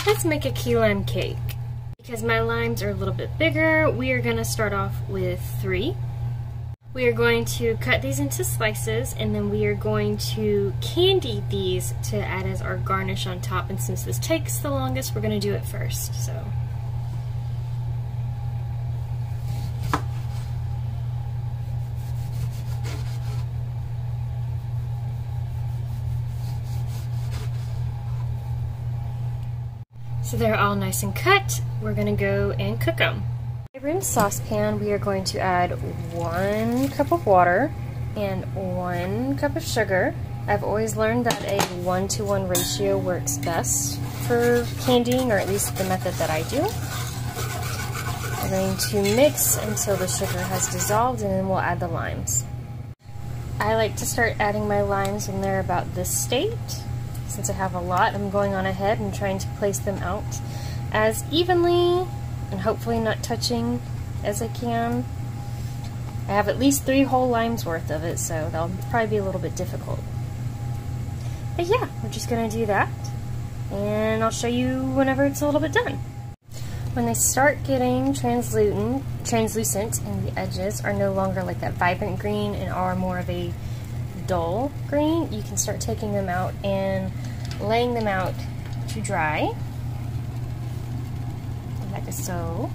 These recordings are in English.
Let's make a key lime cake. Because my limes are a little bit bigger, we are going to start off with 3. We are going to cut these into slices, and then we are going to candy these to add as our garnish on top. And since this takes the longest, we're going to do it first. So they're all nice and cut. We're going to go and cook them. In a rimmed saucepan, we are going to add 1 cup of water and 1 cup of sugar. I've always learned that a 1-to-1 ratio works best for candying, or at least the method that I do. We're going to mix until the sugar has dissolved, and then we'll add the limes. I like to start adding my limes when they're about this state. Since I have a lot, I'm going on ahead and trying to place them out as evenly and hopefully not touching as I can. I have at least 3 whole limes worth of it, so that'll probably be a little bit difficult. But yeah, we're just going to do that, and I'll show you whenever it's a little bit done. When they start getting translucent and the edges are no longer like that vibrant green and are more of a dull green, you can start taking them out and laying them out to dry, like so.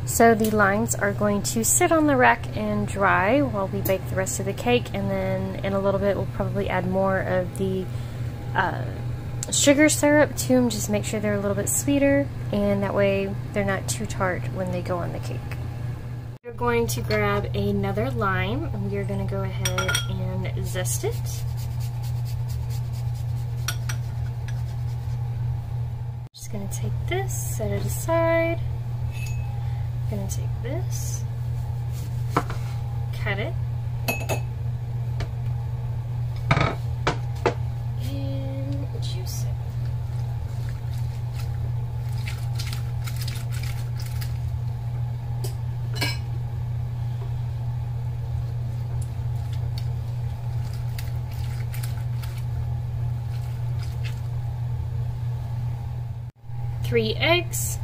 So the limes are going to sit on the rack and dry while we bake the rest of the cake, and then in a little bit we'll probably add more of the sugar syrup to them, just make sure they're a little bit sweeter, and that way they're not too tart when they go on the cake. We're going to grab another lime, and we're going to go ahead and zest it. Just going to take this, set it aside. I'm going to take this, cut it, and juice it. Three eggs,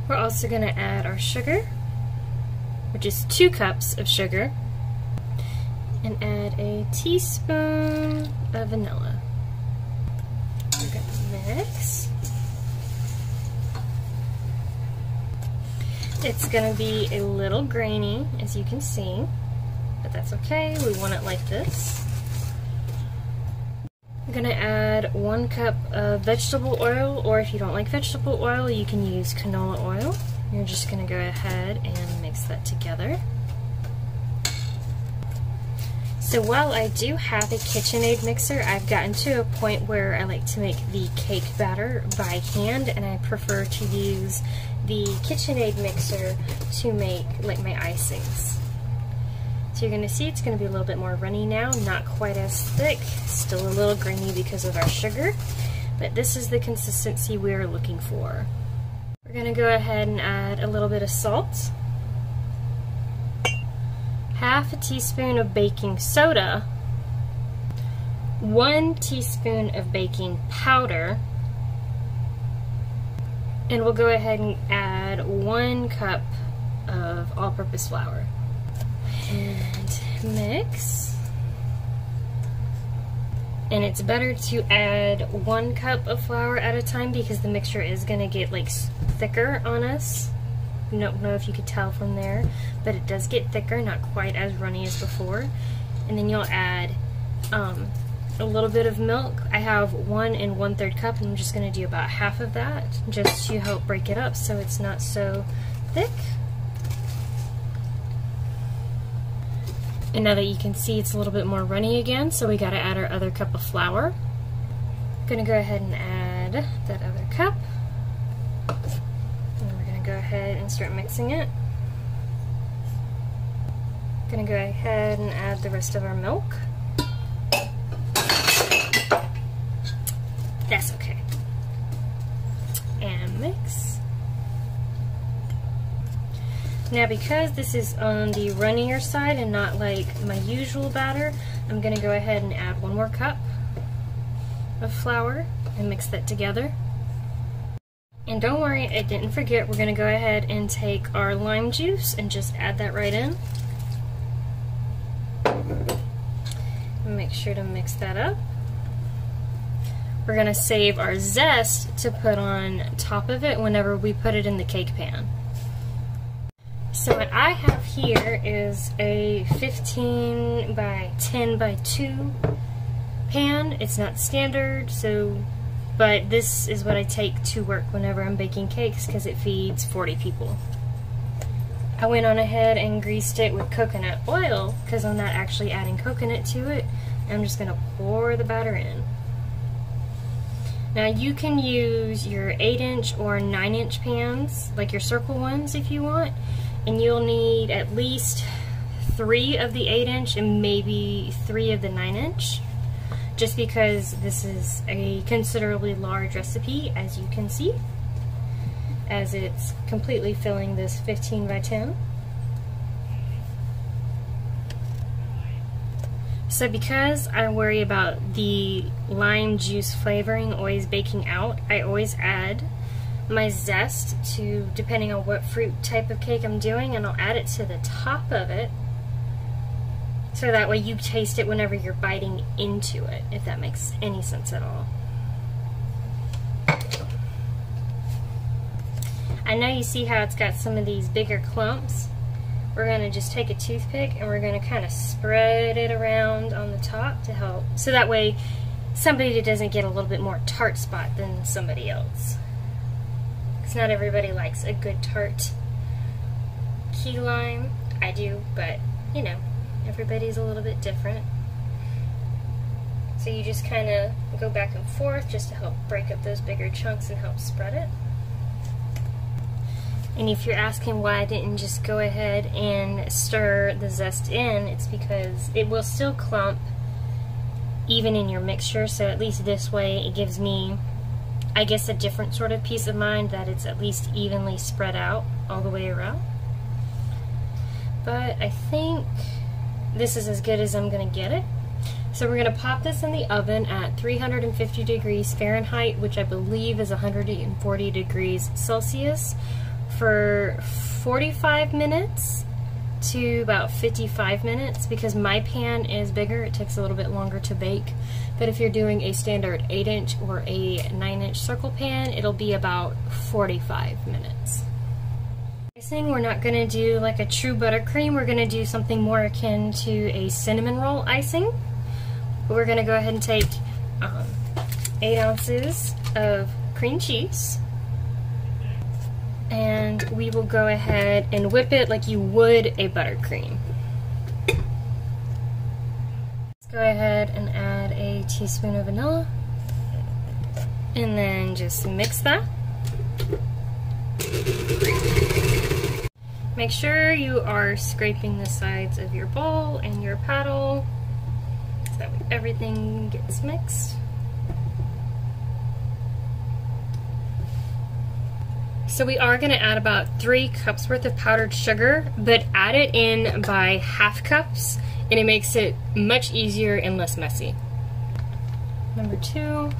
We're also going to add our sugar, which is 2 cups of sugar, and add a teaspoon of vanilla. We're going to mix. It's going to be a little grainy, as you can see, but that's okay. We want it like this. I'm going to add 1 cup of vegetable oil, or if you don't like vegetable oil, you can use canola oil. You're just going to go ahead and mix that together. So while I do have a KitchenAid mixer, I've gotten to a point where I like to make the cake batter by hand, and I prefer to use the KitchenAid mixer to make like my icings. So you're going to see it's going to be a little bit more runny now, not quite as thick, still a little grainy because of our sugar, but this is the consistency we're looking for. We're going to go ahead and add a little bit of salt, half a teaspoon of baking soda, 1 teaspoon of baking powder, and we'll go ahead and add 1 cup of all-purpose flour. And mix. And it's better to add 1 cup of flour at a time because the mixture is going to get like thicker on us. I don't know if you could tell from there, but it does get thicker, not quite as runny as before. And then you'll add a little bit of milk. I have 1 1/3 cup, and I'm just going to do about half of that just to help break it up so it's not so thick. And now that you can see it's a little bit more runny again, so we got to add our other cup of flour. I'm going to go ahead and add that other cup. And we're going to go ahead and start mixing it. Gonna go ahead and add the rest of our milk. That's okay. And mix. Now because this is on the runnier side and not like my usual batter, I'm gonna go ahead and add 1 more cup of flour and mix that together. And don't worry, I didn't forget, we're gonna go ahead and take our lime juice and just add that right in. Make sure to mix that up. We're gonna save our zest to put on top of it whenever we put it in the cake pan. So what I have here is a 15 by 10 by 2 pan. It's not standard, but this is what I take to work whenever I'm baking cakes because it feeds 40 people. I went on ahead and greased it with coconut oil because I'm not actually adding coconut to it. I'm just gonna pour the batter in. Now you can use your 8-inch or 9-inch pans, like your circle ones if you want, and you'll need at least 3 of the 8-inch and maybe 3 of the 9-inch, just because this is a considerably large recipe, as you can see, as it's completely filling this 15 by 10. So because I worry about the lime juice flavoring always baking out, I always add my zest to, depending on what fruit type of cake I'm doing, and I'll add it to the top of it, so that way you taste it whenever you're biting into it, if that makes any sense at all. I know you see how it's got some of these bigger clumps. We're going to just take a toothpick and we're going to kind of spread it around on the top to help, so that way somebody doesn't get a little bit more tart spot than somebody else. Because not everybody likes a good tart key lime. I do, but you know, everybody's a little bit different. So you just kind of go back and forth just to help break up those bigger chunks and help spread it. And if you're asking why I didn't just go ahead and stir the zest in, it's because it will still clump even in your mixture, so at least this way it gives me, I guess, a different sort of peace of mind that it's at least evenly spread out all the way around. But I think this is as good as I'm going to get it. So we're going to pop this in the oven at 350 degrees Fahrenheit, which I believe is 140 degrees Celsius, for 45 minutes to about 55 minutes. Because my pan is bigger, it takes a little bit longer to bake. But if you're doing a standard 8-inch or a 9-inch circle pan, it'll be about 45 minutes. Icing, we're not going to do like a true buttercream, we're going to do something more akin to a cinnamon roll icing. But we're going to go ahead and take 8 ounces of cream cheese, and we will go ahead and whip it like you would a buttercream. Let's go ahead and add a teaspoon of vanilla, and then just mix that. Make sure you are scraping the sides of your bowl and your paddle so that way everything gets mixed. So we are going to add about 3 cups worth of powdered sugar, but add it in by half cups, and it makes it much easier and less messy. Number 2.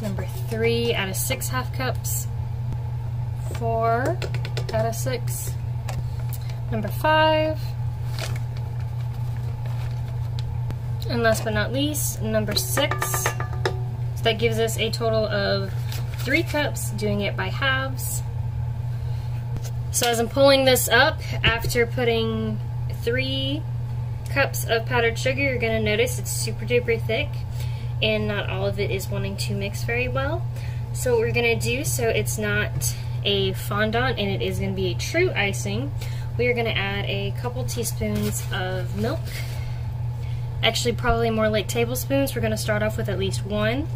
Number 3 out of 6 half cups. 4 out of 6. Number 5. And last but not least, number 6. So that gives us a total of 3 cups, doing it by halves. So as I'm pulling this up, after putting 3 cups of powdered sugar, you're going to notice it's super duper thick, and not all of it is wanting to mix very well. So what we're going to do, so it's not a fondant and it is going to be a true icing, we are going to add a couple teaspoons of milk. Actually, probably more like tablespoons. We're going to start off with at least 1.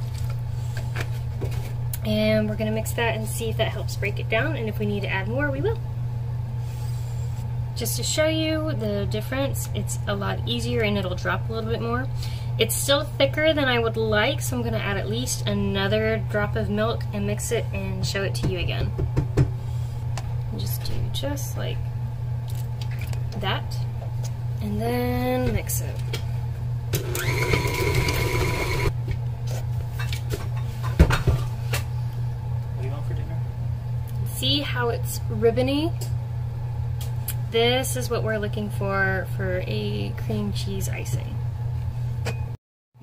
And we're going to mix that and see if that helps break it down, and if we need to add more, we will. Just to show you the difference, it's a lot easier and it'll drop a little bit more. It's still thicker than I would like, so I'm going to add at least another drop of milk and mix it and show it to you again. Just do just like that, and then mix it. What do you want for dinner? See how it's ribbony? This is what we're looking for a cream cheese icing.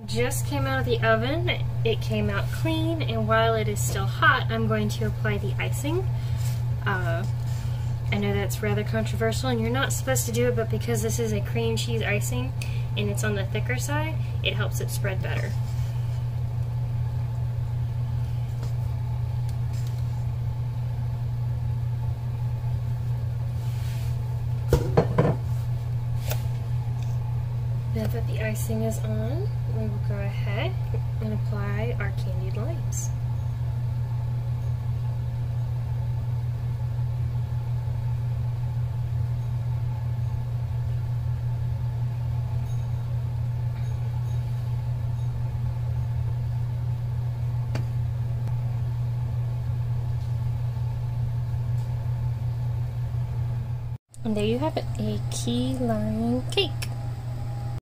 Just came out of the oven. It came out clean, and while it is still hot, I'm going to apply the icing. I know that's rather controversial and you're not supposed to do it, but because this is a cream cheese icing and it's on the thicker side, it helps it spread better. Now that the icing is on, we will go ahead and apply our candied limes. And there you have it, a key lime cake.